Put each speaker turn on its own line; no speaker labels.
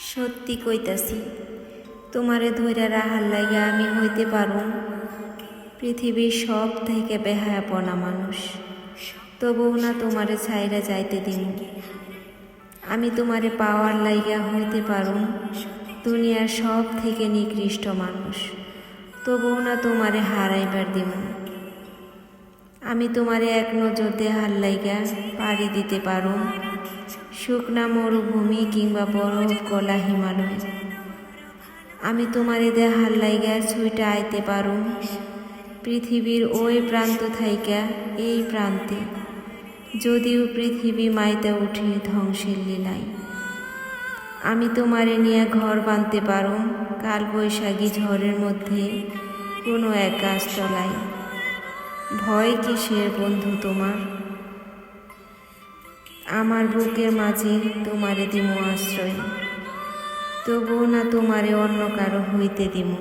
সত্যি কইতাছি, তোমারে ধইরা রাহার লাগা আমি হইতে পারুম পৃথিবীর সব থেকে বেহায়াপনা মানুষ, তবুও না তোমারে ছাইরা যাইতে দিন। আমি তোমারে পাওয়ার লাইগা হইতে পারুম দুনিয়ার সব থেকে নিকৃষ্ট মানুষ, তবুও না তোমারে হারাইবার দিব। আমি তোমারে এক নজর দেহার লাইগা পাড়ি দিতে পারুম শুকনা মরুভূমি কিংবা বরফ গলা হিমালয়। আমি তোমারে দেহার লাইগা ছুইটা আইতে পারুম পৃথিবীর ওই প্রান্ত থাইকা এই প্রান্তে, যদিও পৃথিবী মাইতে উঠে ধ্বংসের লীলায়। আমি তোমারে নিয়ে ঘর বাঁধতে পারুম কাল বৈশাখী ঝড়ের মধ্যে কোনো এক গাছতলায়। ভয় কিসের বন্ধু তোমার? আমার বুকের মাঝে তোমারে দিমু আশ্রয়, তবুও না তোমারে অন্য কারো হইতে দিমু।